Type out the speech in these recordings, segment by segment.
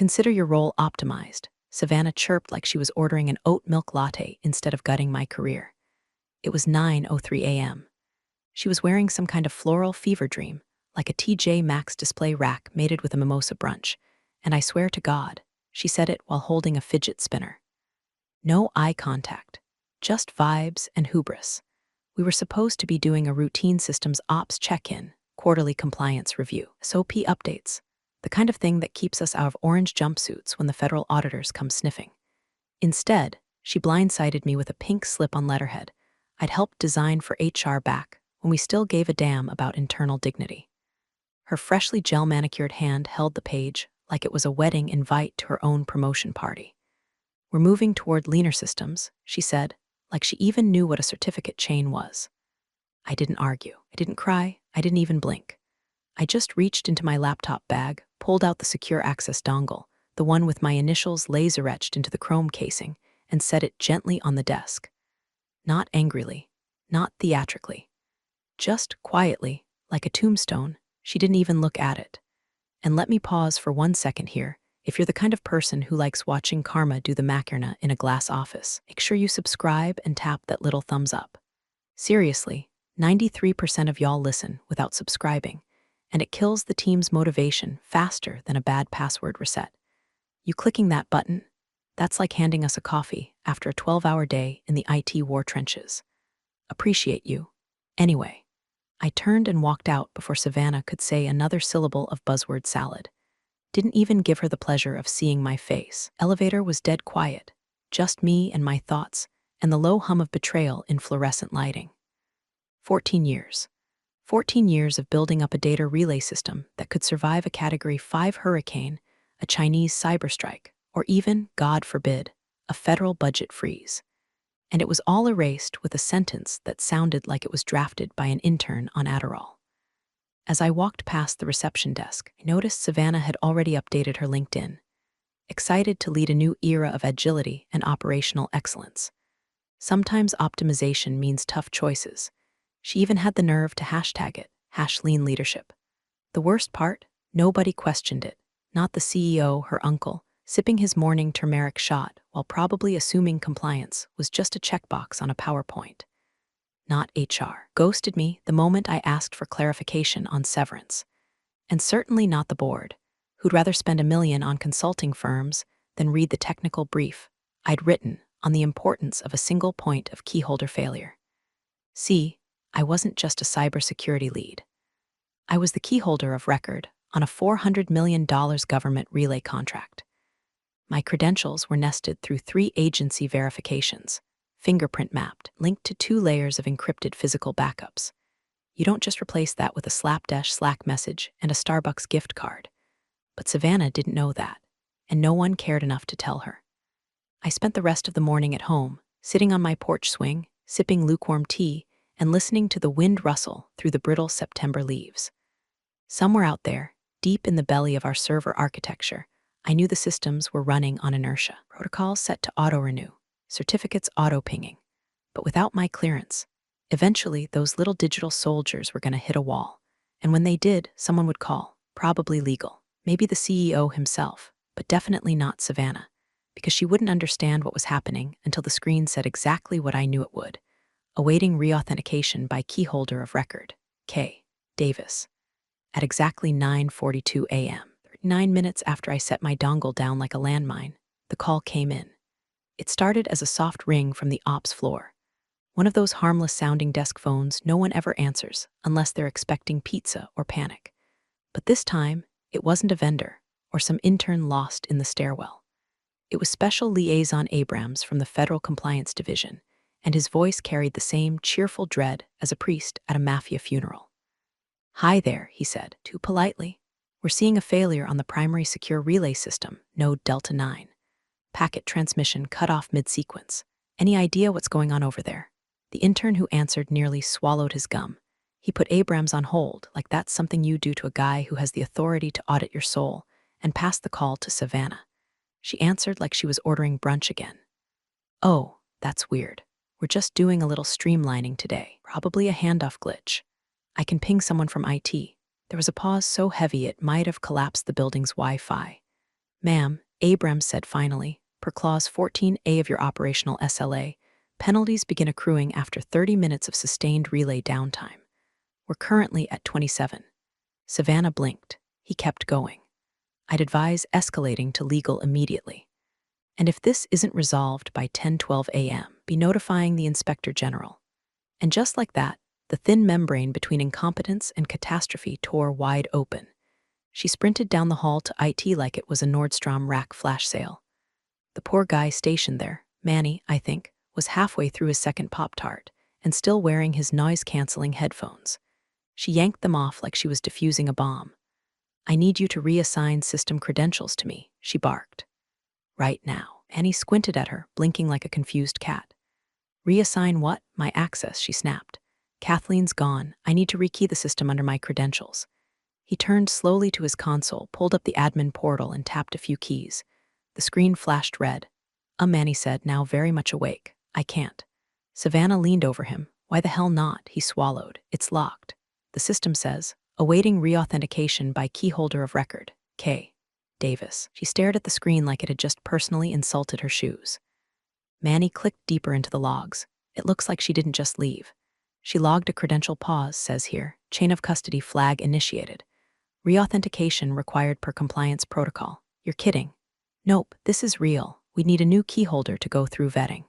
Consider your role optimized. Savannah chirped like she was ordering an oat milk latte instead of gutting my career. It was 9:03 a.m. She was wearing some kind of floral fever dream, like a TJ Maxx display rack mated with a mimosa brunch, and I swear to God, she said it while holding a fidget spinner. No eye contact, just vibes and hubris. We were supposed to be doing a routine systems ops check-in, quarterly compliance review, SOP updates, the kind of thing that keeps us out of orange jumpsuits when the federal auditors come sniffing. Instead, she blindsided me with a pink slip on letterhead I'd helped design for HR back when we still gave a damn about internal dignity. Her freshly gel-manicured hand held the page like it was a wedding invite to her own promotion party. "We're moving toward leaner systems," she said, like she even knew what a certificate chain was. I didn't argue. I didn't cry. I didn't even blink. I just reached into my laptop bag, pulled out the secure access dongle, the one with my initials laser-etched into the chrome casing, and set it gently on the desk. Not angrily, not theatrically. Just quietly, like a tombstone. She didn't even look at it. And let me pause for 1 second here. If you're the kind of person who likes watching karma do the Macarena in a glass office, make sure you subscribe and tap that little thumbs up. Seriously, 93% of y'all listen without subscribing, and it kills the team's motivation faster than a bad password reset. You clicking that button? That's like handing us a coffee after a 12-hour day in the IT war trenches. Appreciate you. Anyway, I turned and walked out before Savannah could say another syllable of buzzword salad. Didn't even give her the pleasure of seeing my face. Elevator was dead quiet, just me and my thoughts, and the low hum of betrayal in fluorescent lighting. 14 years. 14 years of building up a data relay system that could survive a Category 5 hurricane, a Chinese cyber strike, or even, God forbid, a federal budget freeze. And it was all erased with a sentence that sounded like it was drafted by an intern on Adderall. As I walked past the reception desk, I noticed Savannah had already updated her LinkedIn, excited to lead a new era of agility and operational excellence. Sometimes optimization means tough choices. She even had the nerve to hashtag it, #leanleadership. The worst part? Nobody questioned it. Not the CEO, her uncle, sipping his morning turmeric shot while probably assuming compliance was just a checkbox on a PowerPoint. Not HR. Ghosted me the moment I asked for clarification on severance. And certainly not the board, who'd rather spend $1 million on consulting firms than read the technical brief I'd written on the importance of a single point of keyholder failure. See, I wasn't just a cybersecurity lead. I was the keyholder of record on a $400 million government relay contract. My credentials were nested through 3 agency verifications, fingerprint mapped, linked to 2 layers of encrypted physical backups. You don't just replace that with a slapdash Slack message and a Starbucks gift card. But Savannah didn't know that, and no one cared enough to tell her. I spent the rest of the morning at home, sitting on my porch swing, sipping lukewarm tea, and listening to the wind rustle through the brittle September leaves. Somewhere out there, deep in the belly of our server architecture, I knew the systems were running on inertia. Protocols set to auto-renew, certificates auto-pinging. But without my clearance, eventually those little digital soldiers were going to hit a wall. And when they did, someone would call, probably legal, maybe the CEO himself, but definitely not Savannah, because she wouldn't understand what was happening until the screen said exactly what I knew it would. Awaiting reauthentication by keyholder of record, K. Davis. At exactly 9:42 a.m., 39 minutes after I set my dongle down like a landmine, the call came in. It started as a soft ring from the ops floor. One of those harmless-sounding desk phones no one ever answers unless they're expecting pizza or panic. But this time, it wasn't a vendor or some intern lost in the stairwell. It was Special Liaison Abrams from the Federal Compliance Division, and his voice carried the same cheerful dread as a priest at a mafia funeral. "Hi there," he said, too politely. "We're seeing a failure on the primary secure relay system, node Delta 9. Packet transmission cut off mid-sequence. Any idea what's going on over there?" The intern who answered nearly swallowed his gum. He put Abrams on hold, like that's something you do to a guy who has the authority to audit your soul, and passed the call to Savannah. She answered like she was ordering brunch again. "Oh, that's weird. We're just doing a little streamlining today. Probably a handoff glitch. I can ping someone from IT." There was a pause so heavy it might have collapsed the building's Wi-Fi. Ma'am, Abrams said finally, per clause 14A of your operational SLA, penalties begin accruing after 30 minutes of sustained relay downtime. We're currently at 27. Savannah blinked. He kept going. I'd advise escalating to legal immediately. And if this isn't resolved by 10:12 a.m., be notifying the Inspector General. And just like that, the thin membrane between incompetence and catastrophe tore wide open. She sprinted down the hall to IT like it was a Nordstrom rack flash sale. The poor guy stationed there, Manny, I think, was halfway through his second Pop-Tart and still wearing his noise-canceling headphones. She yanked them off like she was defusing a bomb. I need you to reassign system credentials to me, she barked. Right now. Annie squinted at her, blinking like a confused cat. Reassign what? My access, she snapped. Kathleen's gone. I need to rekey the system under my credentials. He turned slowly to his console, pulled up the admin portal, and tapped a few keys. The screen flashed red. Manny said, now very much awake. I can't. Savannah leaned over him. Why the hell not? He swallowed. It's locked. The system says, awaiting reauthentication by keyholder of record, K. Davis. She stared at the screen like it had just personally insulted her shoes. Manny clicked deeper into the logs. It looks like she didn't just leave. She logged a credential pause, says here, chain of custody flag initiated. Reauthentication required per compliance protocol. You're kidding. Nope, this is real. We'd need a new keyholder to go through vetting.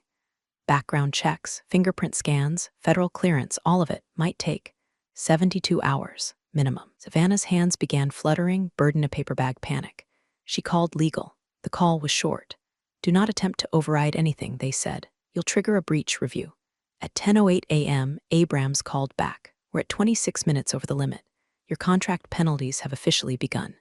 Background checks, fingerprint scans, federal clearance, all of it might take 72 hours, minimum. Savannah's hands began fluttering, burden a paper bag panic. She called legal. The call was short. Do not attempt to override anything, they said. You'll trigger a breach review. At 10:08 a.m., Abrams called back. We're at 26 minutes over the limit. Your contract penalties have officially begun.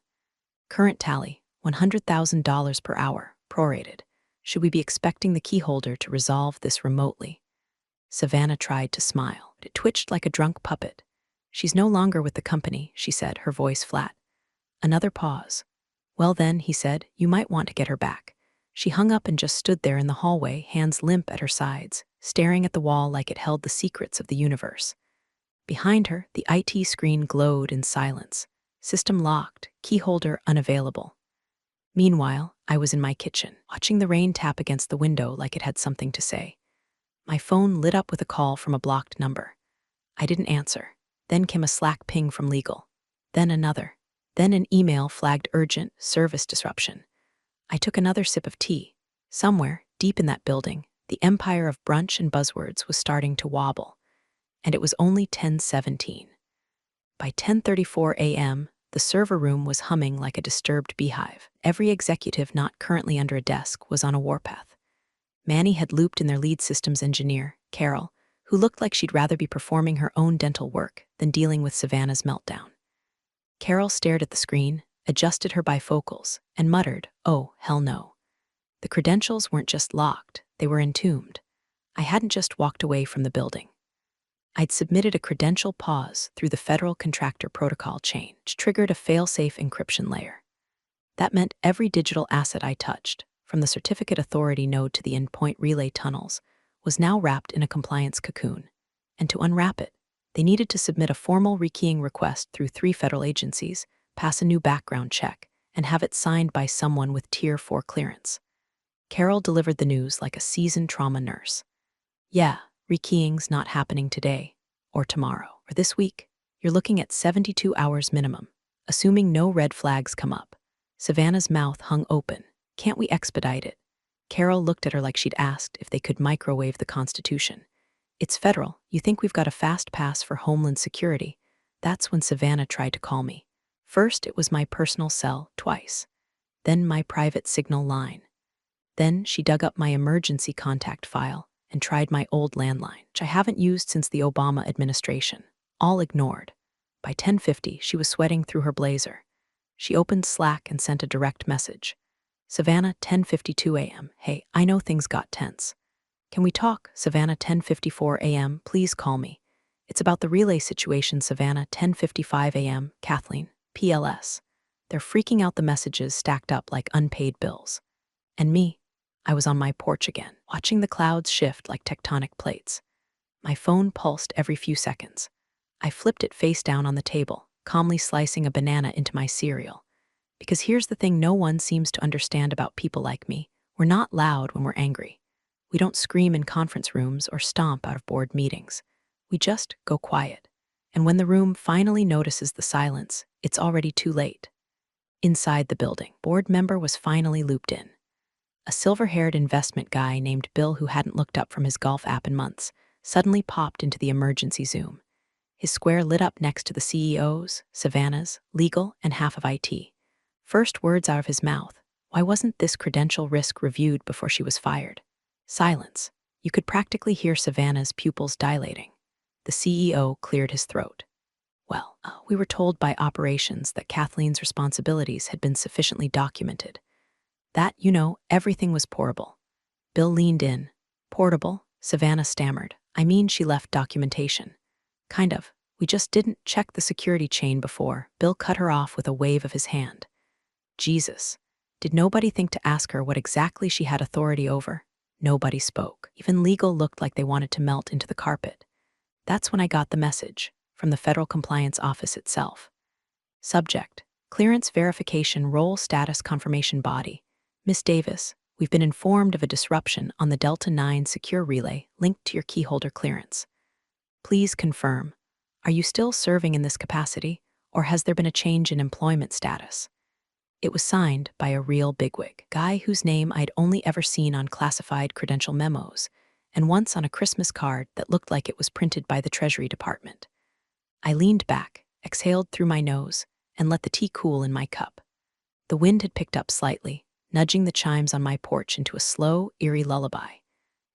Current tally, $100,000 per hour, prorated. Should we be expecting the keyholder to resolve this remotely? Savannah tried to smile, but it twitched like a drunk puppet. She's no longer with the company, she said, her voice flat. Another pause. Well then, he said, you might want to get her back. She hung up and just stood there in the hallway, hands limp at her sides, staring at the wall like it held the secrets of the universe. Behind her, the IT screen glowed in silence. System locked, keyholder unavailable. Meanwhile, I was in my kitchen, watching the rain tap against the window like it had something to say. My phone lit up with a call from a blocked number. I didn't answer. Then came a Slack ping from legal. Then another. Then an email flagged urgent, service disruption. I took another sip of tea. Somewhere, deep in that building, the empire of brunch and buzzwords was starting to wobble. And it was only 10:17. By 10:34 a.m., the server room was humming like a disturbed beehive. Every executive not currently under a desk was on a warpath. Manny had looped in their lead systems engineer, Carol, who looked like she'd rather be performing her own dental work than dealing with Savannah's meltdown. Carol stared at the screen, adjusted her bifocals, and muttered, oh, hell no. The credentials weren't just locked, they were entombed. I hadn't just walked away from the building. I'd submitted a credential pause through the federal contractor protocol chain, which triggered a fail-safe encryption layer. That meant every digital asset I touched, from the certificate authority node to the endpoint relay tunnels, was now wrapped in a compliance cocoon. And to unwrap it, they needed to submit a formal rekeying request through 3 federal agencies, pass a new background check, and have it signed by someone with Tier 4 clearance. Carol delivered the news like a seasoned trauma nurse. Yeah, rekeying's not happening today, or tomorrow, or this week. You're looking at 72 hours minimum, assuming no red flags come up. Savannah's mouth hung open. Can't we expedite it? Carol looked at her like she'd asked if they could microwave the Constitution. It's federal. You think we've got a fast pass for Homeland Security? That's when Savannah tried to call me. First, it was my personal cell, twice. Then my private signal line. Then she dug up my emergency contact file and tried my old landline, which I haven't used since the Obama administration. All ignored. By 10:50, she was sweating through her blazer. She opened Slack and sent a direct message. Savannah, 10:52 a.m. Hey, I know things got tense. Can we talk? Savannah, 10:54 a.m. Please call me. It's about the relay situation. Savannah, 10:55 a.m. Kathleen, PLS. They're freaking out, the messages stacked up like unpaid bills. And me? I was on my porch again, watching the clouds shift like tectonic plates. My phone pulsed every few seconds. I flipped it face down on the table, calmly slicing a banana into my cereal. Because here's the thing no one seems to understand about people like me. We're not loud when we're angry. We don't scream in conference rooms or stomp out of board meetings. We just go quiet. And when the room finally notices the silence, it's already too late. Inside the building, board member was finally looped in. A silver-haired investment guy named Bill, who hadn't looked up from his golf app in months, suddenly popped into the emergency Zoom. His square lit up next to the CEOs, Savannah's, legal, and half of IT. First words out of his mouth: why wasn't this credential risk reviewed before she was fired? Silence. You could practically hear Savannah's pupils dilating. The CEO cleared his throat. Well, we were told by operations that Kathleen's responsibilities had been sufficiently documented. That, everything was portable. Bill leaned in. Portable? Savannah stammered. I mean, she left documentation. Kind of. We just didn't check the security chain before. Bill cut her off with a wave of his hand. Jesus. Did nobody think to ask her what exactly she had authority over? Nobody spoke. Even legal looked like they wanted to melt into the carpet. That's when I got the message, from the Federal Compliance Office itself. Subject: Clearance Verification Role Status Confirmation Body. Miss Davis, we've been informed of a disruption on the Delta 9 secure relay linked to your keyholder clearance. Please confirm. Are you still serving in this capacity, or has there been a change in employment status? It was signed by a real bigwig, guy whose name I'd only ever seen on classified credential memos, and once on a Christmas card that looked like it was printed by the Treasury Department. I leaned back, exhaled through my nose, and let the tea cool in my cup. The wind had picked up slightly, nudging the chimes on my porch into a slow, eerie lullaby.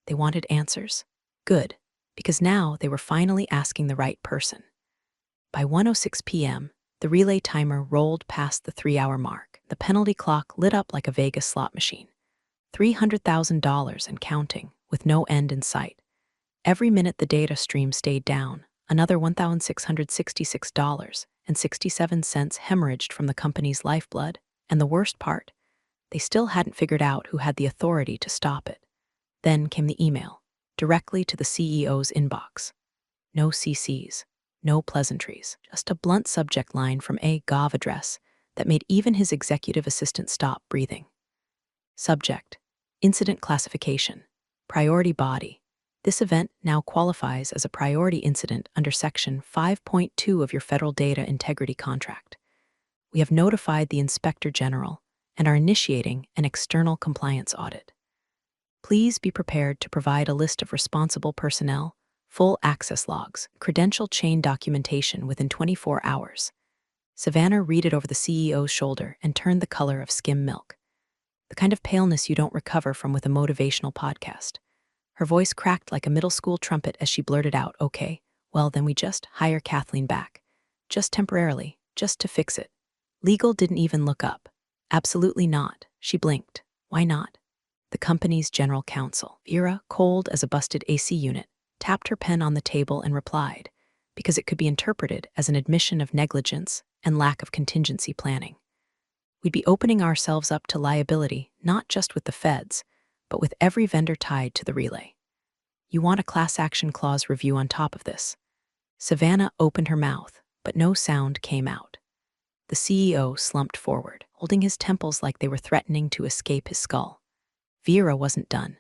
They wanted answers? Good, because now they were finally asking the right person. By 1:06 p.m., the relay timer rolled past the 3-hour mark. The penalty clock lit up like a Vegas slot machine. $300,000 and counting, with no end in sight. Every minute the data stream stayed down, another $1,666.67 hemorrhaged from the company's lifeblood, and the worst part, they still hadn't figured out who had the authority to stop it. Then came the email, directly to the CEO's inbox. No CCs, no pleasantries, just a blunt subject line from a Gov address that made even his executive assistant stop breathing. Subject: Incident Classification. Priority Body. This event now qualifies as a priority incident under Section 5.2 of your Federal Data Integrity Contract. We have notified the Inspector General and are initiating an external compliance audit. Please be prepared to provide a list of responsible personnel, full access logs, credential chain documentation within 24 hours. Savannah read it over the CEO's shoulder and turned the color of skim milk. The kind of paleness you don't recover from with a motivational podcast. Her voice cracked like a middle school trumpet as she blurted out, okay, well then we just hire Kathleen back. Just temporarily, just to fix it. Legal didn't even look up. Absolutely not, she blinked. Why not? The company's general counsel, Vera, cold as a busted AC unit, tapped her pen on the table and replied, because it could be interpreted as an admission of negligence and lack of contingency planning. We'd be opening ourselves up to liability, not just with the feds, but with every vendor tied to the relay. You want a class action clause review on top of this. Savannah opened her mouth, but no sound came out. The CEO slumped forward, holding his temples like they were threatening to escape his skull. Vera wasn't done.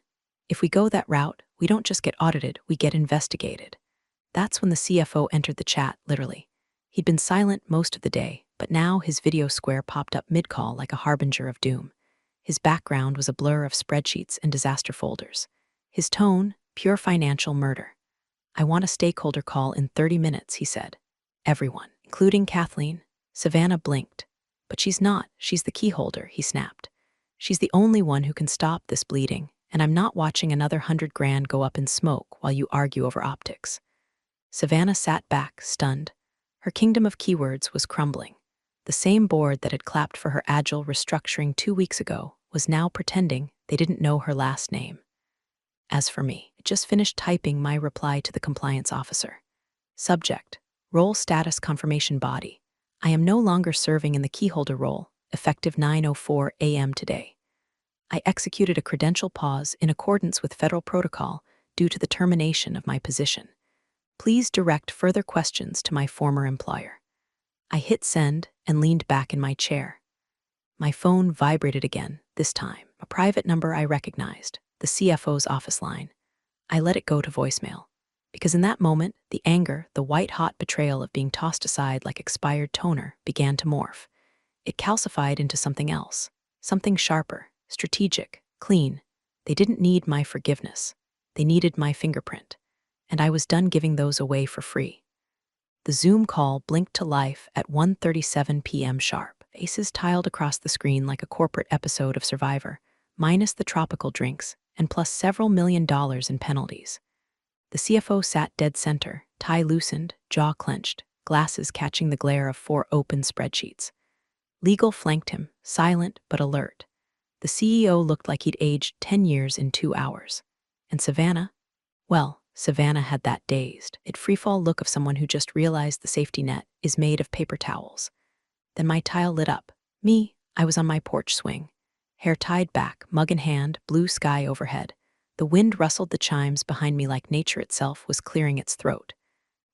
If we go that route, we don't just get audited, we get investigated. That's when the CFO entered the chat, literally. He'd been silent most of the day, but now his video square popped up mid-call like a harbinger of doom. His background was a blur of spreadsheets and disaster folders. His tone, pure financial murder. I want a stakeholder call in 30 minutes, he said. Everyone, including Kathleen. Savannah blinked. But she's not, she's the keyholder, he snapped. She's the only one who can stop this bleeding, and I'm not watching another $100,000 go up in smoke while you argue over optics. Savannah sat back, stunned. Her kingdom of keywords was crumbling. The same board that had clapped for her agile restructuring 2 weeks ago was now pretending they didn't know her last name. As for me, I just finished typing my reply to the compliance officer. Subject: Role Status Confirmation Body. I am no longer serving in the keyholder role, effective 9:04 a.m. today. I executed a credential pause in accordance with federal protocol due to the termination of my position. Please direct further questions to my former employer. I hit send and leaned back in my chair. My phone vibrated again, this time. A private number I recognized, the CFO's office line. I let it go to voicemail. Because in that moment, the anger, the white-hot betrayal of being tossed aside like expired toner, began to morph. It calcified into something else. Something sharper, strategic, clean. They didn't need my forgiveness. They needed my fingerprint. And I was done giving those away for free. The Zoom call blinked to life at 1:37 p.m. sharp. Faces tiled across the screen like a corporate episode of Survivor, minus the tropical drinks, and plus several $1 million in penalties. The CFO sat dead center, tie loosened, jaw clenched, glasses catching the glare of 4 open spreadsheets. Legal flanked him, silent but alert. The CEO looked like he'd aged 10 years in 2 hours. And Savannah? Well, Savannah had that dazed, freefall look of someone who just realized the safety net is made of paper towels. Then my tile lit up. Me, I was on my porch swing. Hair tied back, mug in hand, blue sky overhead. The wind rustled the chimes behind me like nature itself was clearing its throat.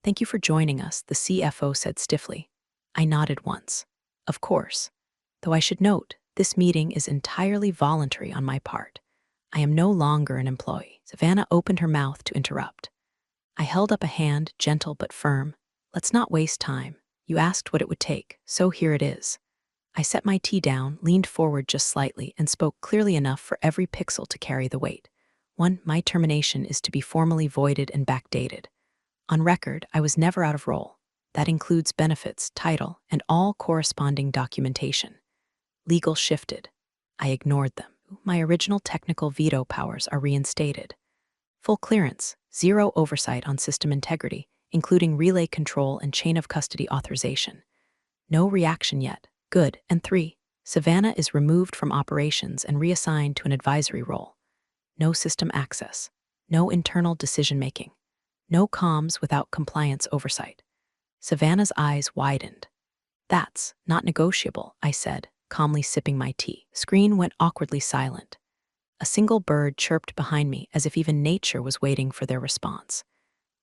"Thank you for joining us," the CFO said stiffly. I nodded once. Of course. Though I should note, this meeting is entirely voluntary on my part. I am no longer an employee. Savannah opened her mouth to interrupt. I held up a hand, gentle but firm. "Let's not waste time. You asked what it would take, so here it is." I set my tea down, leaned forward just slightly, and spoke clearly enough for every pixel to carry the weight. 1. My termination is to be formally voided and backdated. On record, I was never out of role. That includes benefits, title, and all corresponding documentation. Legal shifted. I ignored them. My original technical veto powers are reinstated. Full clearance, zero oversight on system integrity, including relay control and chain of custody authorization. No reaction yet. Good. And 3. Savannah is removed from operations and reassigned to an advisory role. No system access. No internal decision-making. No comms without compliance oversight. Savannah's eyes widened. "That's not negotiable," I said, calmly sipping my tea. The screen went awkwardly silent. A single bird chirped behind me as if even nature was waiting for their response.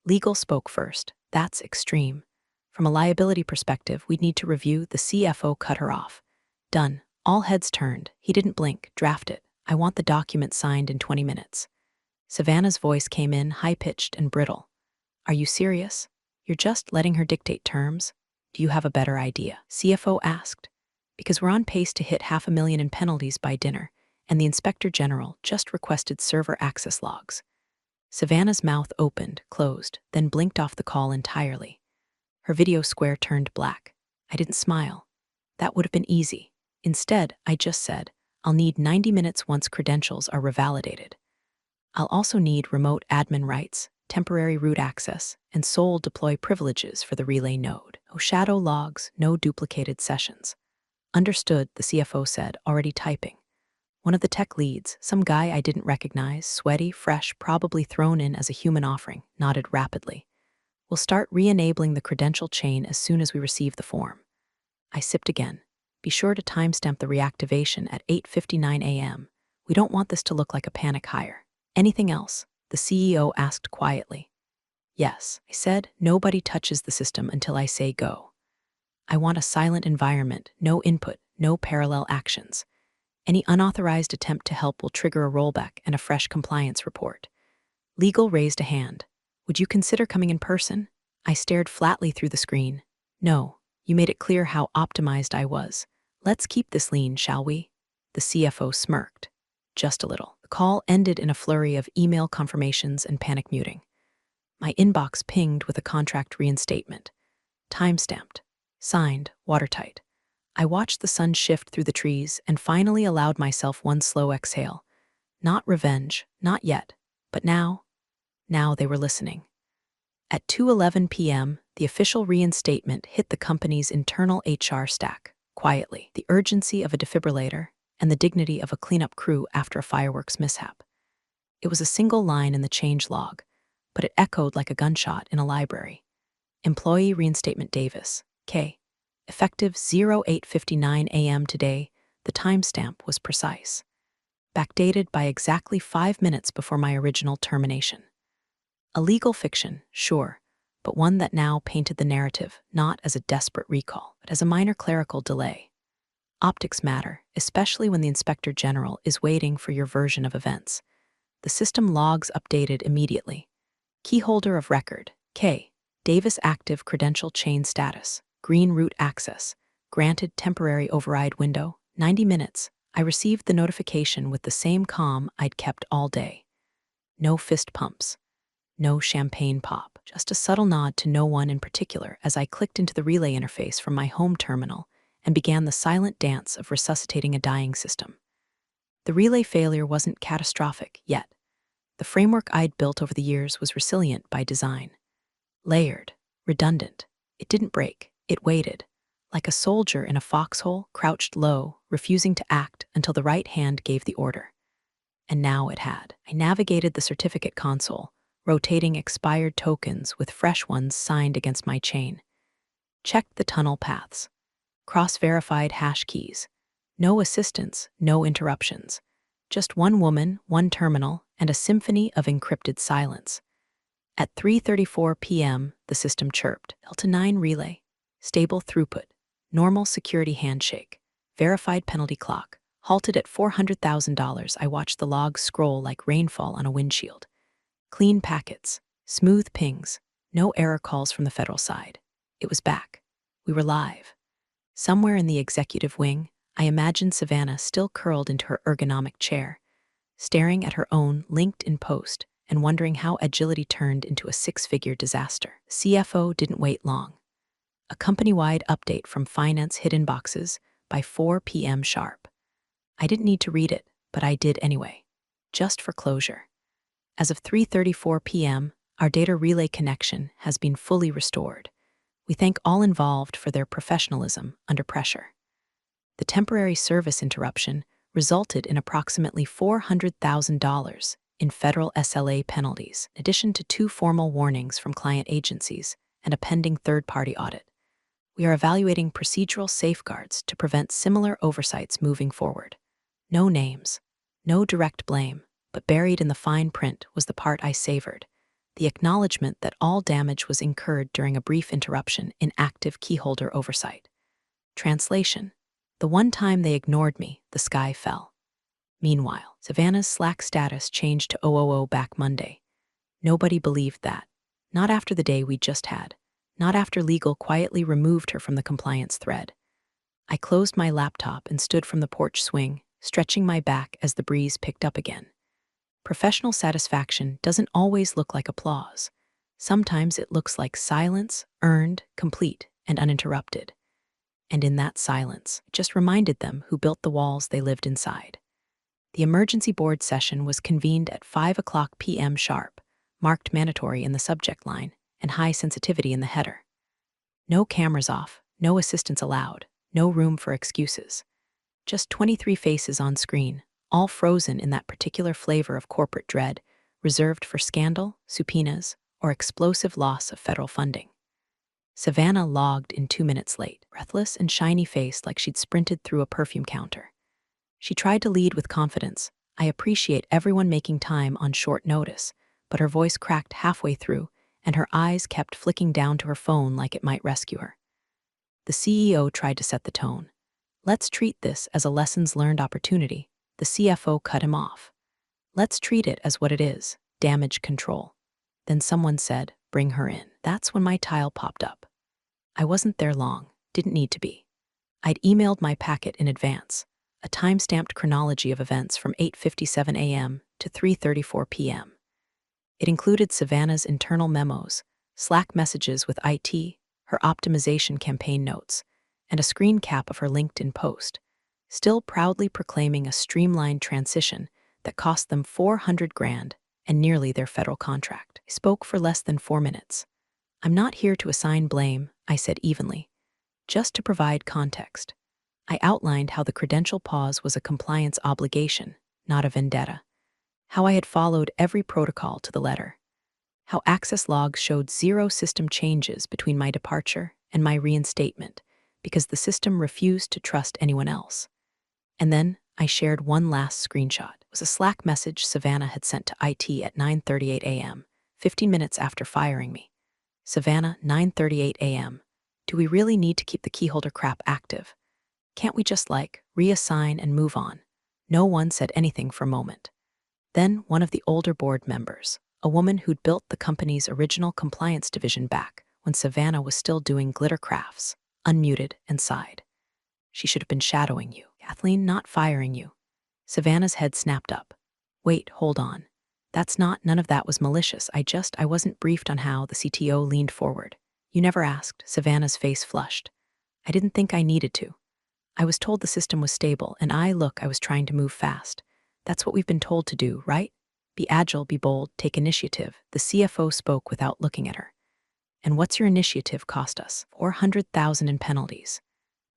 Legal spoke first. "That's extreme. From a liability perspective, we'd need to review." The CFO cut her off. "Done." All heads turned. He didn't blink. "Draft it. I want the document signed in 20 minutes. Savannah's voice came in, high-pitched and brittle. "Are you serious? You're just letting her dictate terms? Do you have a better idea?" CFO asked. "Because we're on pace to hit $500,000 in penalties by dinner, and the Inspector General just requested server access logs." Savannah's mouth opened, closed, then blinked off the call entirely. Her video square turned black. I didn't smile. That would have been easy. Instead, I just said, "I'll need 90 minutes once credentials are revalidated. I'll also need remote admin rights, temporary root access, and sole deploy privileges for the relay node. No shadow logs, no duplicated sessions." "Understood," the CFO said, already typing. One of the tech leads, some guy I didn't recognize, sweaty, fresh, probably thrown in as a human offering, nodded rapidly. "We'll start re-enabling the credential chain as soon as we receive the form." I sipped again. "Be sure to timestamp the reactivation at 8:59 a.m. We don't want this to look like a panic hire." "Anything else?" the CEO asked quietly. "Yes," I said. "Nobody touches the system until I say go. I want a silent environment, no input, no parallel actions. Any unauthorized attempt to help will trigger a rollback and a fresh compliance report." Legal raised a hand. "Would you consider coming in person?" I stared flatly through the screen. "No, you made it clear how optimized I was. Let's keep this lean, shall we?" The CFO smirked. Just a little. The call ended in a flurry of email confirmations and panic muting. My inbox pinged with a contract reinstatement. Time-stamped. Signed, watertight. I watched the sun shift through the trees and finally allowed myself one slow exhale. Not revenge, not yet, but now they were listening. At 2:11 p.m., the official reinstatement hit the company's internal HR stack, quietly. The urgency of a defibrillator and the dignity of a cleanup crew after a fireworks mishap. It was a single line in the change log, but it echoed like a gunshot in a library. Employee Reinstatement Davis, K. Effective 08:59 a.m. today, the timestamp was precise. Backdated by exactly 5 minutes before my original termination. A legal fiction, sure, but one that now painted the narrative not as a desperate recall, but as a minor clerical delay. Optics matter, especially when the Inspector General is waiting for your version of events. The system logs updated immediately. Keyholder of record, K. Davis active credential chain status, green root access, granted temporary override window, 90 minutes. I received the notification with the same calm I'd kept all day. No fist pumps. No champagne pop. Just a subtle nod to no one in particular as I clicked into the relay interface from my home terminal and began the silent dance of resuscitating a dying system. The relay failure wasn't catastrophic yet. The framework I'd built over the years was resilient by design. Layered, redundant. It didn't break, it waited. Like a soldier in a foxhole, crouched low, refusing to act until the right hand gave the order. And now it had. I navigated the certificate console, rotating expired tokens with fresh ones signed against my chain. Checked the tunnel paths. Cross-verified hash keys. No assistance, no interruptions. Just one woman, one terminal, and a symphony of encrypted silence. At 3:34 p.m., the system chirped. Delta 9 relay. Stable throughput. Normal security handshake. Verified penalty clock. Halted at $400,000, I watched the logs scroll like rainfall on a windshield. Clean packets. Smooth pings. No error calls from the federal side. It was back. We were live. Somewhere in the executive wing, I imagined Savannah still curled into her ergonomic chair, staring at her own LinkedIn post and wondering how agility turned into a six-figure disaster. CFO didn't wait long. A company-wide update from finance hit inboxes by 4 p.m. sharp. I didn't need to read it, but I did anyway, just for closure. As of 3:34 p.m., our data relay connection has been fully restored. We thank all involved for their professionalism under pressure. The temporary service interruption resulted in approximately $400,000 in federal SLA penalties, in addition to 2 formal warnings from client agencies and a pending third-party audit. We are evaluating procedural safeguards to prevent similar oversights moving forward. No names, no direct blame, but buried in the fine print was the part I savored, the acknowledgement that all damage was incurred during a brief interruption in active keyholder oversight. Translation: the one time they ignored me, the sky fell. Meanwhile, Savannah's Slack status changed to 000 back Monday. Nobody believed that. Not after the day we just had. Not after legal quietly removed her from the compliance thread. I closed my laptop and stood from the porch swing, stretching my back as the breeze picked up again. Professional satisfaction doesn't always look like applause. Sometimes it looks like silence, earned, complete, and uninterrupted. And in that silence, it just reminded them who built the walls they lived inside. The emergency board session was convened at 5:00 p.m. sharp, marked mandatory in the subject line and high sensitivity in the header. No cameras off, no assistants allowed, no room for excuses. Just 23 faces on screen, all frozen in that particular flavor of corporate dread, reserved for scandal, subpoenas, or explosive loss of federal funding. Savannah logged in 2 minutes late, breathless and shiny-faced like she'd sprinted through a perfume counter. She tried to lead with confidence. I appreciate everyone making time on short notice, but her voice cracked halfway through, and her eyes kept flicking down to her phone like it might rescue her. The CEO tried to set the tone. Let's treat this as a lessons learned opportunity. The CFO cut him off. Let's treat it as what it is, damage control. Then someone said, bring her in. That's when my tile popped up. I wasn't there long, didn't need to be. I'd emailed my packet in advance, a time-stamped chronology of events from 8:57 a.m. to 3:34 p.m. It included Savannah's internal memos, Slack messages with IT, her optimization campaign notes, and a screen cap of her LinkedIn post, still proudly proclaiming a streamlined transition that cost them $400,000 and nearly their federal contract. I spoke for less than 4 minutes. I'm not here to assign blame, I said evenly, just to provide context. I outlined how the credential pause was a compliance obligation, not a vendetta. How I had followed every protocol to the letter. How access logs showed 0 system changes between my departure and my reinstatement because the system refused to trust anyone else. And then I shared one last screenshot. It was a Slack message Savannah had sent to IT at 9:38 a.m., 15 minutes after firing me. Savannah, 9:38 a.m. Do we really need to keep the keyholder crap active? Can't we just, reassign and move on? No one said anything for a moment. Then one of the older board members, a woman who'd built the company's original compliance division back when Savannah was still doing glitter crafts, unmuted and sighed. She should have been shadowing you, Kathleen, not firing you. Savannah's head snapped up. Wait, hold on. None of that was malicious. I wasn't briefed on how. The CTO leaned forward. You never asked. Savannah's face flushed. I didn't think I needed to. I was told the system was stable, and I was trying to move fast. That's what we've been told to do, right? Be agile, be bold, take initiative. The CFO spoke without looking at her. And what's your initiative cost us? $400,000 in penalties.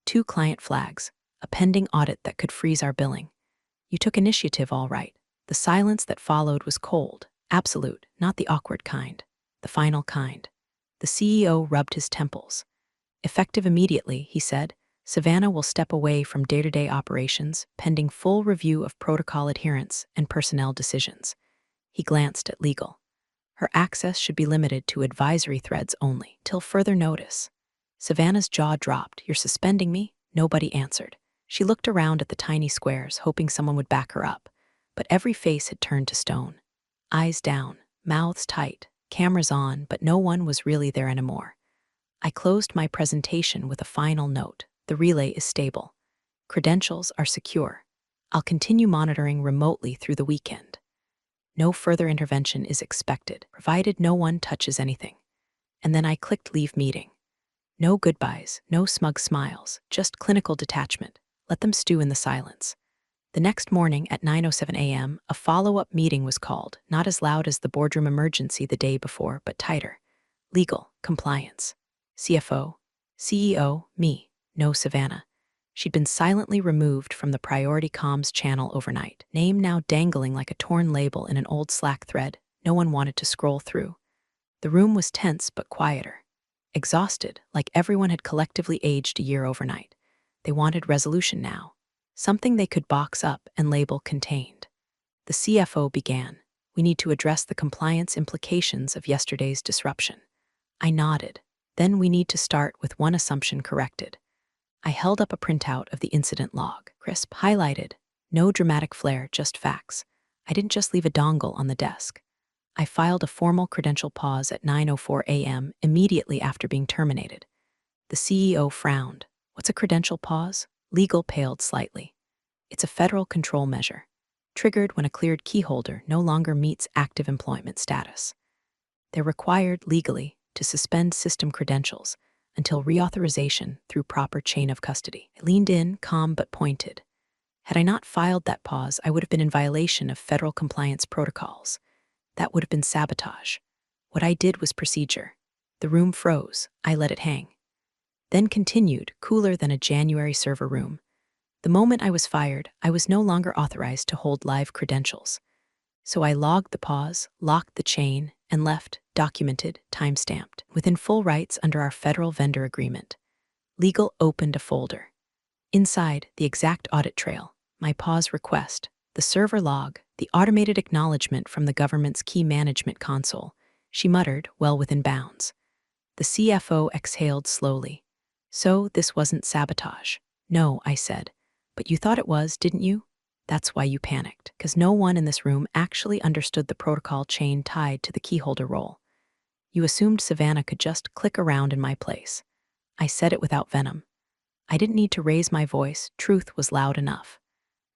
2 client flags, a pending audit that could freeze our billing. You took initiative, all right. The silence that followed was cold, absolute, not the awkward kind, the final kind. The CEO rubbed his temples. Effective immediately, he said, Savannah will step away from day-to-day operations, pending full review of protocol adherence and personnel decisions. He glanced at legal. Her access should be limited to advisory threads only, till further notice. Savannah's jaw dropped. You're suspending me? Nobody answered. She looked around at the tiny squares, hoping someone would back her up. But every face had turned to stone. Eyes down, mouths tight, cameras on, but no one was really there anymore. I closed my presentation with a final note. The relay is stable. Credentials are secure. I'll continue monitoring remotely through the weekend. No further intervention is expected, provided no one touches anything. And then I clicked leave meeting. No goodbyes, no smug smiles, just clinical detachment. Let them stew in the silence. The next morning at 9:07 a.m., a follow-up meeting was called, not as loud as the boardroom emergency the day before, but tighter. Legal, compliance. CFO, CEO, me, no Savannah. She'd been silently removed from the priority comms channel overnight, name now dangling like a torn label in an old Slack thread no one wanted to scroll through. The room was tense but quieter. Exhausted, like everyone had collectively aged a year overnight. They wanted resolution now. Something they could box up and label contained. The CFO began. We need to address the compliance implications of yesterday's disruption. I nodded. Then we need to start with one assumption corrected. I held up a printout of the incident log. Crisp, highlighted. No dramatic flair, just facts. I didn't just leave a dongle on the desk. I filed a formal credential pause at 9:04 a.m. immediately after being terminated. The CEO frowned. What's a credential pause? Legal paled slightly. It's a federal control measure, triggered when a cleared keyholder no longer meets active employment status. They're required legally to suspend system credentials until reauthorization through proper chain of custody. I leaned in, calm but pointed. Had I not filed that pause, I would have been in violation of federal compliance protocols. That would have been sabotage. What I did was procedure. The room froze. I let it hang. Then continued, cooler than a January server room. The moment I was fired, I was no longer authorized to hold live credentials. So I logged the pause, locked the chain, and left, documented, time-stamped, within full rights under our federal vendor agreement. Legal opened a folder. Inside, the exact audit trail, my pause request, the server log, the automated acknowledgement from the government's key management console. She muttered, well within bounds. The CFO exhaled slowly. So this wasn't sabotage. No, I said. But you thought it was, didn't you? That's why you panicked, because no one in this room actually understood the protocol chain tied to the keyholder role. You assumed Savannah could just click around in my place. I said it without venom. I didn't need to raise my voice, truth was loud enough.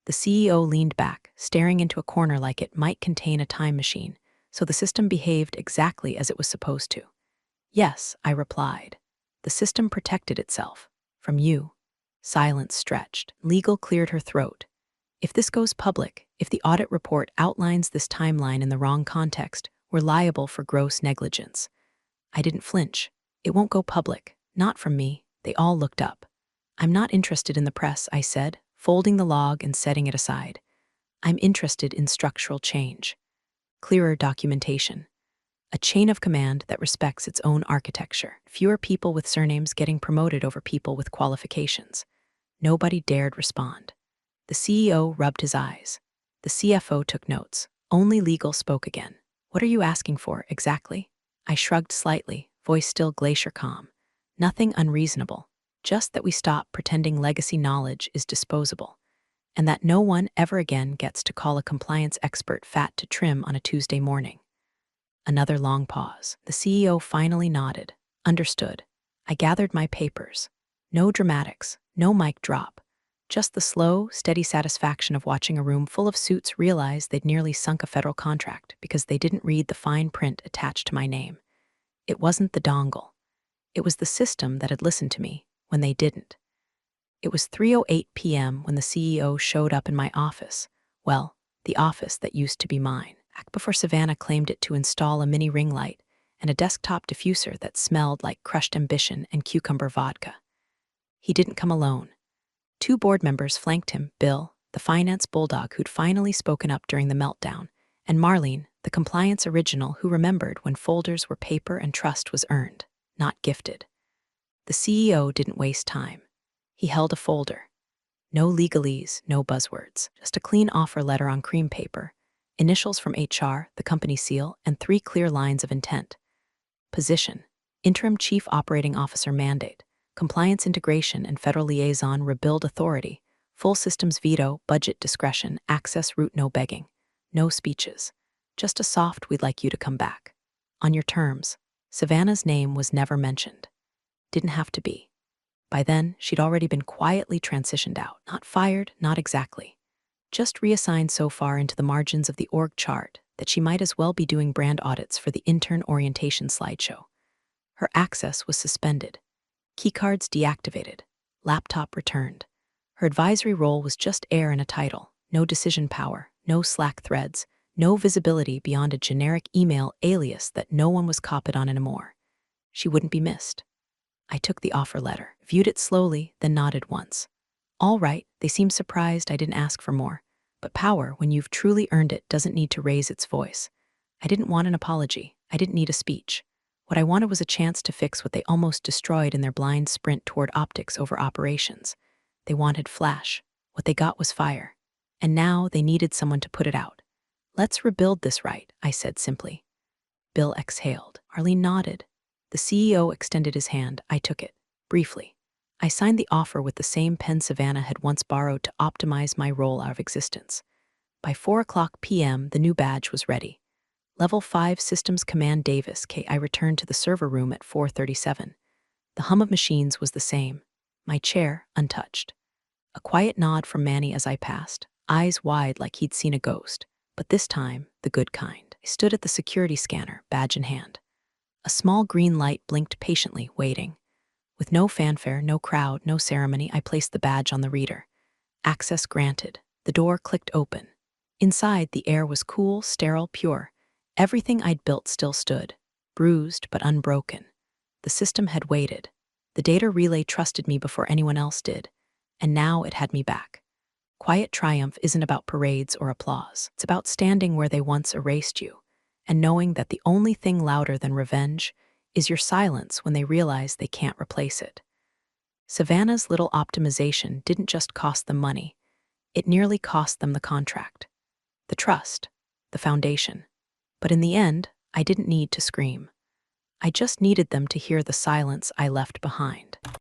The CEO leaned back, staring into a corner like it might contain a time machine, so the system behaved exactly as it was supposed to. Yes, I replied. The system protected itself. From you. Silence stretched. Legal cleared her throat. If this goes public, if the audit report outlines this timeline in the wrong context, we're liable for gross negligence. I didn't flinch. It won't go public. Not from me. They all looked up. I'm not interested in the press, I said, folding the log and setting it aside. I'm interested in structural change. Clearer documentation. A chain of command that respects its own architecture. Fewer people with surnames getting promoted over people with qualifications. Nobody dared respond. The CEO rubbed his eyes. The CFO took notes. Only legal spoke again. What are you asking for, exactly? I shrugged slightly, voice still glacier calm. Nothing unreasonable. just that we stop pretending legacy knowledge is disposable, and that no one ever again gets to call a compliance expert fat to trim on a Tuesday morning. Another long pause. The CEO finally nodded. Understood. I gathered my papers. No dramatics, no mic drop. Just the slow, steady satisfaction of watching a room full of suits realize they'd nearly sunk a federal contract because they didn't read the fine print attached to my name. It wasn't the dongle. It was the system that had listened to me when they didn't. It was 3:08 p.m. when the CEO showed up in my office. Well, the office that used to be mine. Back before Savannah claimed it to install a mini ring light and a desktop diffuser that smelled like crushed ambition and cucumber vodka. He didn't come alone. 2 board members flanked him, Bill, the finance bulldog who'd finally spoken up during the meltdown, and Marlene, the compliance original who remembered when folders were paper and trust was earned, not gifted. The CEO didn't waste time. He held a folder. No legalese, no buzzwords, just a clean offer letter on cream paper, initials from HR, the company seal, and 3 clear lines of intent. Position: Interim Chief Operating Officer mandate, compliance integration and federal liaison rebuild authority, full systems veto, budget discretion, access route no begging. No speeches. Just a soft "we'd like you to come back. On your terms." Savannah's name was never mentioned. Didn't have to be. By then, she'd already been quietly transitioned out. Not fired, not exactly. Just reassigned so far into the margins of the org chart that she might as well be doing brand audits for the intern orientation slideshow. Her access was suspended. Keycards deactivated. Laptop returned. Her advisory role was just air and a title. No decision power, no Slack threads, no visibility beyond a generic email alias that no one was copied on anymore. She wouldn't be missed. I took the offer letter, viewed it slowly, then nodded once. All right, they seemed surprised I didn't ask for more. But power, when you've truly earned it, doesn't need to raise its voice. I didn't want an apology. I didn't need a speech. What I wanted was a chance to fix what they almost destroyed in their blind sprint toward optics over operations. They wanted flash. What they got was fire. And now they needed someone to put it out. Let's rebuild this right, I said simply. Bill exhaled. Arlene nodded. The CEO extended his hand. I took it, briefly. I signed the offer with the same pen Savannah had once borrowed to optimize my role out of existence. By 4:00 p.m., the new badge was ready. Level 5 Systems Command Davis. I returned to the server room at 4:37. The hum of machines was the same. My chair, untouched. A quiet nod from Manny as I passed, eyes wide like he'd seen a ghost, but this time, the good kind. I stood at the security scanner, badge in hand. A small green light blinked patiently, waiting. With no fanfare, no crowd, no ceremony, I placed the badge on the reader. Access granted. The door clicked open. Inside, the air was cool, sterile, pure. Everything I'd built still stood, bruised but unbroken. The system had waited. The data relay trusted me before anyone else did, and now it had me back. Quiet triumph isn't about parades or applause. It's about standing where they once erased you, and knowing that the only thing louder than revenge is your silence when they realize they can't replace it. Savannah's little optimization didn't just cost them money. It nearly cost them the contract, the trust, the foundation. But in the end, I didn't need to scream. I just needed them to hear the silence I left behind.